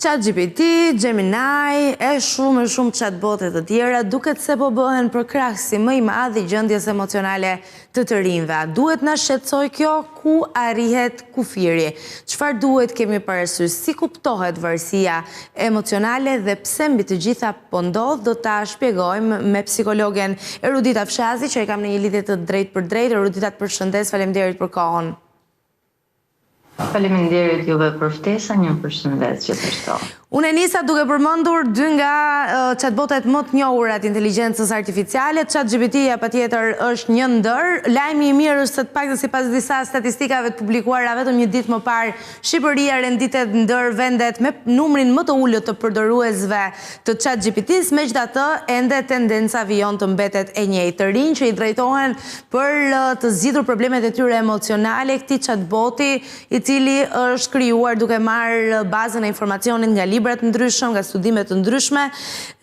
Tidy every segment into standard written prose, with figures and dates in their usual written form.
ChatGPT, Gemini, e shumë chatbotet të tjera, duket se po bëhen për krahësi më i madh i gjendjes emocionale të rinjve. Duhet na shqetësoj kjo, ku arrihet kufiri? Çfarë duhet kemi parasysh? Si kuptohet varësia emocionale dhe pse mbi të gjitha po ndodh? Do ta shpjegojmë me psikologen Erudita Fshazi, që e kam në një lidhje të drejtë për drejtë. Erudita, të përshëndes, faleminderit për kohën. Faleminderit juve për ftesën, një përshëndetje të shto. Unë e nisa duke përmendur dy nga chatbotet më të njohura të inteligjencës artificiale. ChatGPT-ja patjetër është një ndër. Lajmi i mirë është se të paktën sipas disa statistikave të publikuara vetëm një ditë më parë, Shqipëria renditet ndër vendet me numrin më të ulët të përdoruesve të ChatGPT-s, megjithatë ende tendenca vijon të mbetet e njëjtë. Të rinj që i drejtohen për të zgjidhur problemet e tyre emocionale këtij chatboti, i cili është krijuar duke marrë bazën e informacionit nga libra të ndryshëm, nga studime të ndryshme,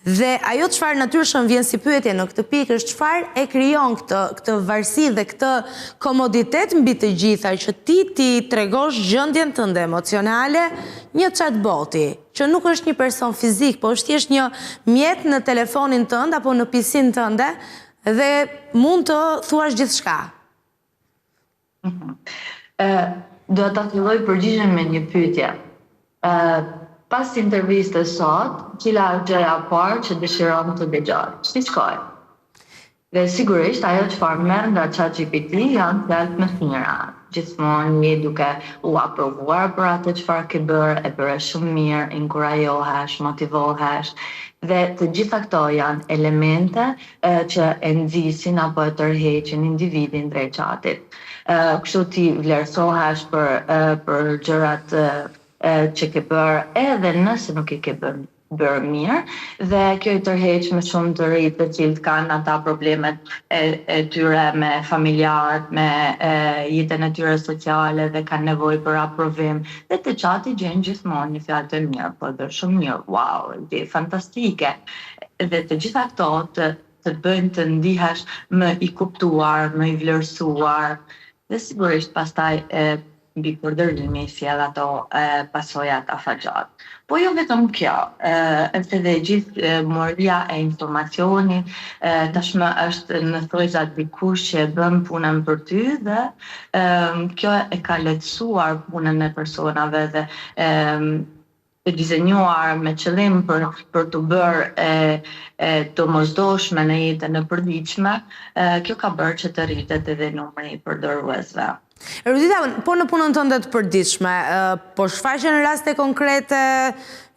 dhe ajo çfarë natyrshëm vjen si pyetje në këtë pikë është çfarë e krijon këtë varësi dhe këtë komoditet mbi të gjitha, që ti tregosh gjendjen tënde emocionale një chatboti, që nuk është një person fizik, po është thjesht një mjet në telefonin tënd apo në PC-n tënde dhe mund të thuash gjithçka. Do ta filloj përgjigjen me një pyetje. Pas intervistës sot, cila është gjëja e parë që dëshiron të dëgjoj? Si shkoi? Dhe sigurisht ajo çfarë merr nga ChatGPT janë fjalë më të mira. Gjithmonë je duke u aprovuar për atë çfarë ke bërë, e bëre shumë mirë, inkurajohesh, motivohesh. Dhe të gjitha këto janë elemente që e nxisin apo e tërheqin individin drejt chatit. Kështu ti vlerësohesh për gjërat që ke bërë, edhe nëse nuk i ke bërë mirë, dhe kjo i tërheq me shumë të rinj të cilët kanë ata problemet e tyre me familjarët, me jetën e tyre sociale dhe kanë nevojë për aprovim, dhe te chati gjen gjithmonë një fjalë të mirë, po dhe shumë mirë, wow, ide fantastike. Dhe të gjitha këto të bëjnë të ndihesh më i kuptuar, më i vlerësuar, dhe sigurisht pastaj mbi përdorimi sjell ato pasojat afatgjat. Po jo vetëm kjo, edhe dhe gjithë moria e informacionit, tashmë është në thojza dikush që bën punën për ty dhe kjo e ka lehtësuar punën e personave dhe e dizenjuar me qëllim për të bërë domosdoshme në jetën e përditshme, kjo ka bërë që të rritet edhe numri i përdoruesve. Erudita, po në punën tënde të përditshme, po shfaqen raste konkrete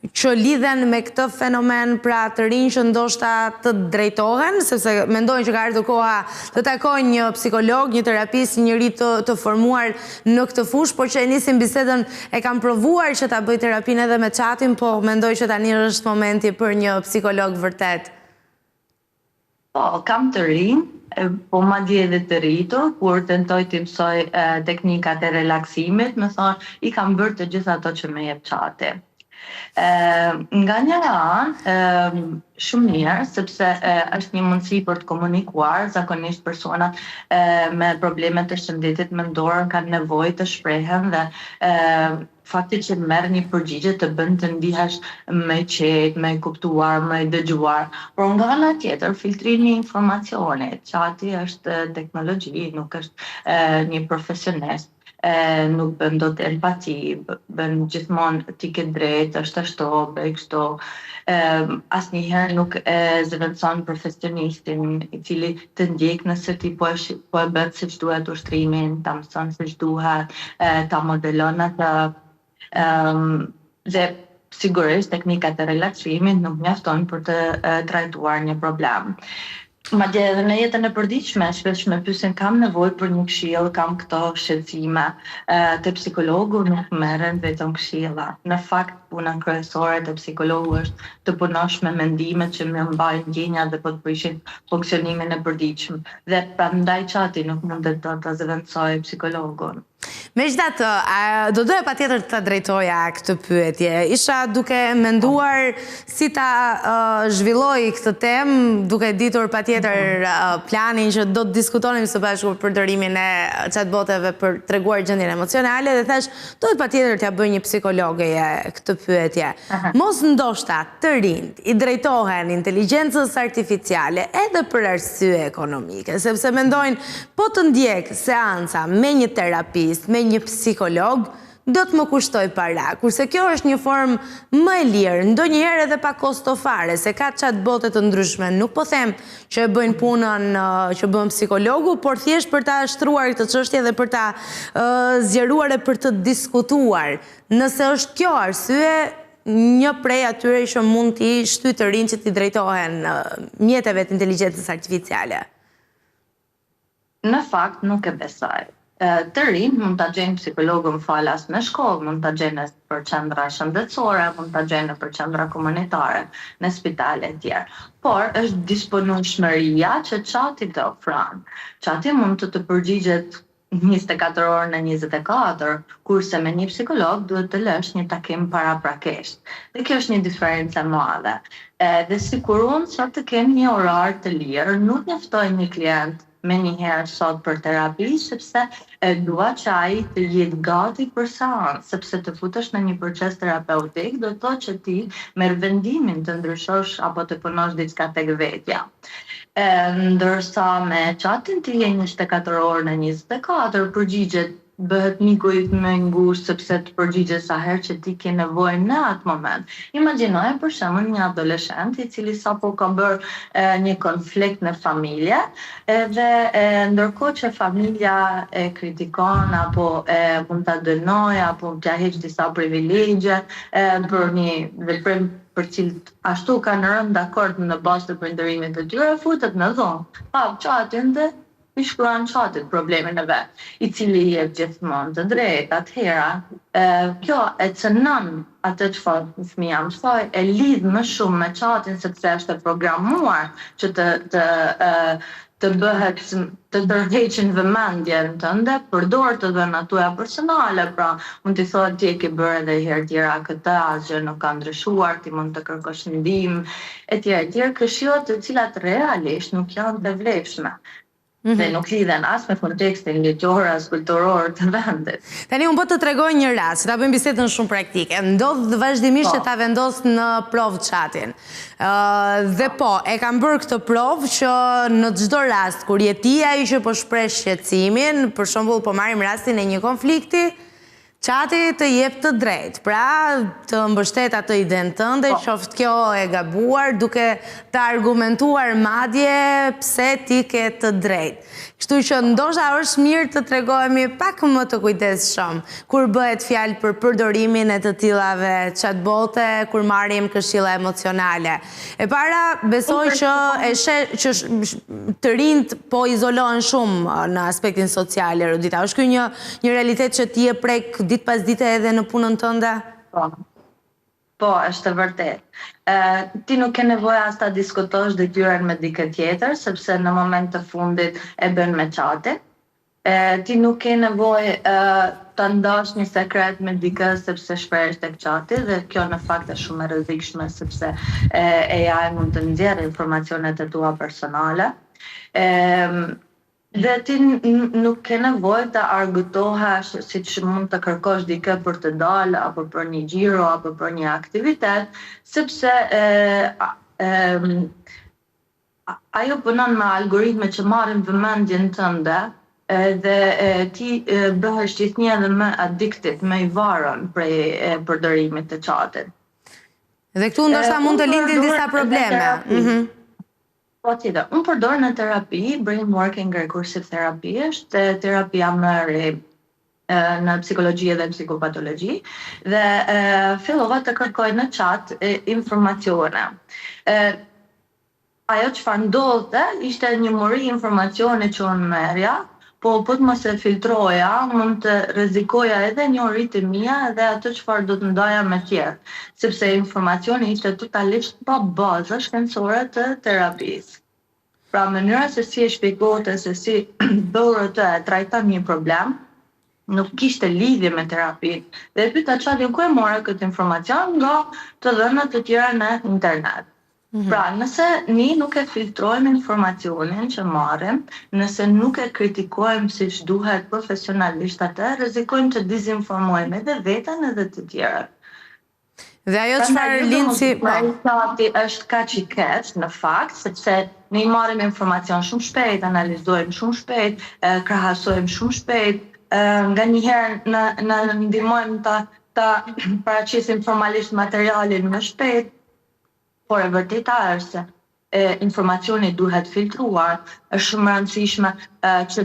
që lidhen me këtë fenomen, pra të rinj që ndoshta të drejtohen, sepse mendojnë që ka ardhur koha të takojnë një psikolog, një terapist, një njeri të formuar në këtë fushë, por që e nisin bisedën, e kam provuar që ta bëj terapinë edhe me chatin, po mendoj që tani është momenti për një psikolog vërtet. Po, kam të rinj, po madje edhe të rritur, kur tentoj të mësoj teknikat e relaksimit, më thonë, i kam bërë të gjitha ato që më jep chati. Nga njëra anë, shumë mirë, sepse është një mundësi për të komunikuar, zakonisht personat me probleme të shëndetit mendor kanë nevojë të shprehen dhe fakti që merr një përgjigje të bën të ndihesh më i qetë, më i kuptuar, më i dëgjuar. Por nga ana tjetër, filtrimi i informacionit, chati është teknologji, nuk është një profesionist. Nuk bën dot empati, bën gjithmonë ti ke drejt, është ashtu, bëj kështu. Asnjëherë nuk e zëvendëson profesionistin i cili të ndjek nëse ti po e bën siç duhet ushtrimin, ta mëson siç duhet, ta modelon atë. Dhe sigurisht teknikat e relaksimit nuk mjaftojnë për të trajtuar një problem. Madje edhe në jetën e përditshme, shpesh më pyesin kam nevojë për një këshill, kam këto shqetësime. Te psikologu nuk merren vetëm këshilla. Në fakt, puna kryesore te psikologu është të punosh me mendimet që më mbajnë ndjenjat dhe po të prishin funksionimin e përditshëm. Dhe prandaj chati nuk mundet të ta zëvendësojë psikologun. Megjithatë, do doja patjetër të drejtoja këtë pyetje. Isha duke menduar si ta zhvilloj këtë temë, duke ditur patjetër planin që do të diskutonim së bashku për përdorimin e chatboteve për treguar gjendjen emocionale dhe thash, duhet patjetër t'ja bëj një psikologeje këtë pyetje. Mos ndoshta të rinjt i drejtohen inteligjencës artificiale edhe për arsye ekonomike, sepse mendojnë po të ndjek seanca me një terapist, me një psikolog, do të më kushtoj para, kurse kjo është një formë më e lirë, ndonjëherë edhe pa kosto fare, se ka chatbote të ndryshme, nuk po them që e bëjnë punën që bën psikologu, por thjesht për ta shtruar këtë çështje dhe për ta zgjeruar e për të diskutuar. Nëse është kjo arsye, një prej atyre që mund t'i shtyjë të rinj që t'i drejtohen mjeteve të inteligjencës artificiale. Në fakt nuk e besoj. Të rinj mund ta gjejnë psikologën falas në shkollë, mund ta gjejnë për qendra shëndetësore, mund ta gjejnë për qendra komunitare, në spitale e tjera. Por është disponueshmëria që çati të ofron. Çati mund të përgjigjet 24 orë në 24, kurse me një psikolog duhet të lësh një takim paraprakisht. Dhe kjo është një diferencë e madhe. Dhe sikur unë sa të kem një orar të lirë, nuk njoftoj një klient me njëherë sot për terapi, sepse dua që ai të jetë gati për seancë, sepse të futesh në një proces terapeutik do të thotë që ti merr vendimin të ndryshosh apo të punosh diçka tek vetja. Ndërsa me chatin ti je 24 orë në 24, përgjigjet bëhet miku i më i ngushtë sepse të përgjigjet sa herë që ti ke nevojë në atë moment. Imagjinoje për shembull një adoleshent i cili sapo ka bërë një konflikt në familje dhe ndërkohë që familja e kritikon apo mund ta dënojë apo t'ia heq disa privilegje për një veprim për cilët ashtu kanë rënë dakord në bazë të prindërimit të tyre, futet në dhomë. Hap chatin dhe i shkruan chatit problemin e vet, i cili i jep gjithmonë të drejtë. Atëhera, kjo e cënon atë çfarë fëmia mësoi, e lidh më shumë me chatin sepse është e programuar që të bëhet të tërheqin vëmendjen tënde, përdor të dhënat tuaja personale, pra mund t'i thotë ti e ke bërë edhe herë tjera këtë, asgjë nuk ka ndryshuar, ti mund të kërkosh ndihmë, etj. Këshillat të cilat realisht nuk janë të vlefshme. Dhe nuk lidhen as me kontekstin ligjor as kulturor të vendit. Tani unë po të tregoj një rast, ta bëjmë bisedën shumë praktike. Ndodh vazhdimisht që ta vendos në provë chatin. Dhe po, e kam bërë këtë provë që në çdo rast kur je ti ai që po shpreh shqetësimin, për shembull po marrim rastin e një konflikti, chati të jep të drejtë, pra të mbështet atë idenë tënde, qoftë kjo e gabuar, duke të argumentuar madje pse ti ke të drejtë. Kështu që ndoshta është mirë të tregohemi pak më të kujdesshëm kur bëhet fjalë për përdorimin e të tillave chatbote, kur marrim këshilla emocionale. E para, besoj që që të rinjt po izolohen shumë në aspektin social, Erudita. Është ky një realitet që ti e prek ditë pas dite edhe në punën tënde? Po, është vërtet. Ti nuk ke nevojë as ta diskutosh detyrën me dikë tjetër, sepse në moment të fundit e bën me chatin. Ti nuk ke nevojë ta ndash një sekret me dikë sepse shprehesh tek chati dhe kjo në fakt është shumë e rrezikshme sepse AI mund të nxjerrë informacionet e tua personale. Dhe ti nuk ke nevojë të argëtohesh siç mund të kërkosh dikë për të dalë apo për një xhiro apo për një aktivitet, sepse ajo punon me algoritme që marrin vëmendjen tënde dhe ti bëhesh gjithnjë edhe më addicted, më i varur prej përdorimit të chatit. Dhe këtu ndoshta mund të lindin disa probleme. Po tjetër, unë përdor në terapi, brain working recursive therapy është terapia më e re në psikologji dhe psikopatologji dhe fillova të kërkoj në chat informacione. Ajo çfarë ndodhte ishte një muri informacione që unë merrja, po të mos e filtroja, mund të rrezikoja edhe njohuritë mia edhe atë çfarë do të ndaja me tjerë, sepse informacioni ishte totalisht pa baza shkencore të terapisë. Pra mënyra se si e shpjegohet se si dorë të trajton një problem, nuk kishte lidhje me terapinë. Dhe e pyeta çfarë ku e morë këtë informacion nga të dhënat të tjera në internet. Pra, nëse ne nuk e filtrojmë informacionin që marrim, nëse nuk e kritikojmë siç duhet profesionalisht atë, rrezikojmë të dezinformojmë edhe veten edhe të tjerët. Dhe ajo çfarë lind si Çati është kaq i keq në fakt, sepse ne marrim informacion shumë shpejt, analizojmë shumë shpejt, krahasojmë shumë shpejt, nganjëherë na ndihmojmë ta paraqesim formalisht materialin më shpejt, por e vërteta është se informacioni duhet filtruar, është shumë e rëndësishme që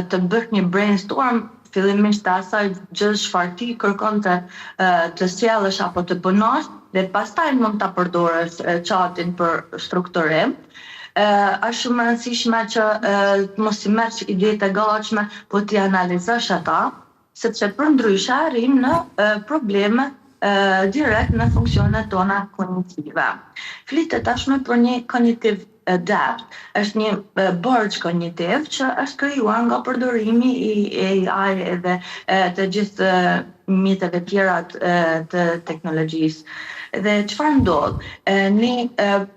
të bësh një brainstorm fillimisht të asaj gjë çfarë ti kërkon të sjellësh apo të punosh dhe pastaj mund ta përdorësh chatin për strukturim. Është shumë e rëndësishme që mos i merresh ide të gatshme, po ti analizosh ata, sepse përndryshe arrim në probleme direkt në funksionet tona kognitive. Flitet tashmë për një cognitive debt, është një borxh kognitiv që është krijuar nga përdorimi i AI dhe të gjithë mjeteve tjera të teknologjisë. Dhe çfarë ndodh? Ne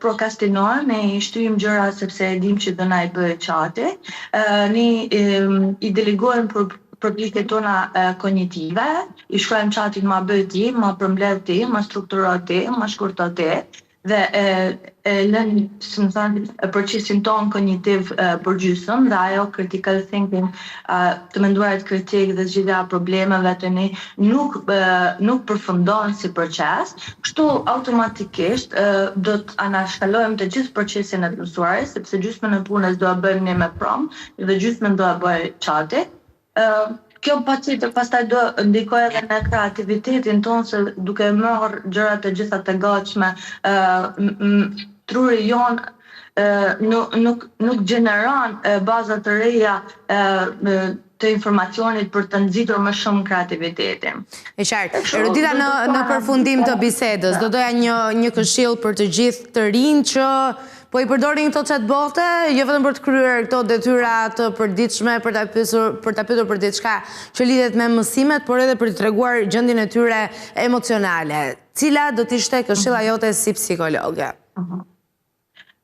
prokrastinojmë, ne i shtyjmë gjëra sepse e dimë që do na i bëjë çati, ne i delegojmë përpjekjet tona kognitive, i shkruajmë chatin ma bëj ti, ma përmbledh ti, ma strukturoj ti, ma shkurto ti, dhe lënë, si më thënë, procesin ton kognitiv përgjysëm dhe ajo critical thinking, të menduarit kritik dhe zgjidhja problemeve të ne nuk përfundon si proces, kështu automatikisht do të anashkalojmë të gjithë procesin e të mësuarit, sepse gjysmën e punës do e bëjmë ne me prompt dhe gjysmën do e bëj chati. Kjo patjetër pastaj do ndikoj edhe në kreativitetin tonë, se duke marrë gjërat e gjitha të gatshme, truri jonë nuk gjeneron baza të reja të informacionit për të nxitur më shumë kreativitetin. E qartë. Erudita, në përfundim të bisedës, do doja një këshill për të gjithë të rinj që po i përdorin këto chatbote, jo vetëm për të kryer këto detyra të përditshme, për ta pyetur për diçka që lidhet me mësimet, por edhe për të treguar gjendjen e tyre emocionale. Cila do të ishte këshilla jote si psikologe?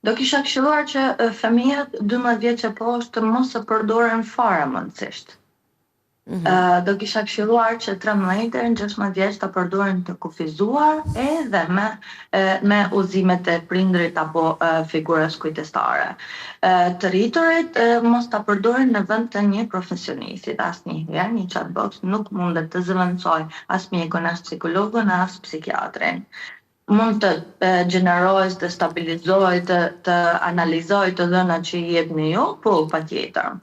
Do kisha këshilluar që fëmijët 12 vjeç e poshtë mos e përdoren fare mundësisht. Do kisha këshilluar që 13 deri në 16 vjeç ta përdoren të kufizuar edhe me udhëzimet e prindrit apo figurës kujtestare. Të rriturit mos ta përdoren në vend të një profesionisti. Asnjëherë një chatbot nuk mundet të zëvendësoj as mjekun, as psikologun, as psikiatrin. Mund të gjeneroj, të stabilizoj, të analizoj të dhënat që i jepni ju, po patjetër.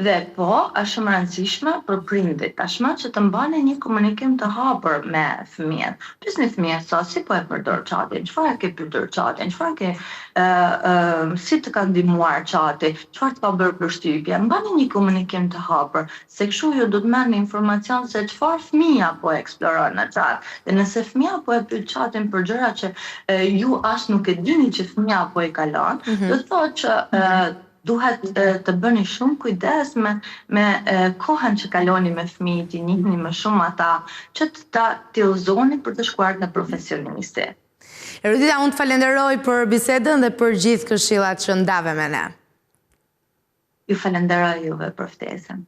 Dhe po, është shumë rëndësishme për prindrit tashmë që të mbani një komunikim të hapur me fëmijët. Pyesni fëmijët sa si po e përdor chatin, çfarë ke pyetur chatin, çfarë ke si të ka ndihmuar chati, çfarë të ka bërë përshtypje. Mbani një komunikim të hapur, se kështu ju do të merrni informacion se çfarë fëmia po eksploron në chat. Dhe nëse fëmia po e pyet chatin për gjëra që ju as nuk e dini që fëmia po i kalon, do të thotë që duhet të bëni shumë kujdes me kohën që kaloni me fëmijët, i njihni më shumë ata, që ta tillzoni për të shkuar në profesionisti. Erudita, unë të falenderoj për bisedën dhe për gjithë këshillat që ndave me ne. Ju falenderoj juve për ftesën.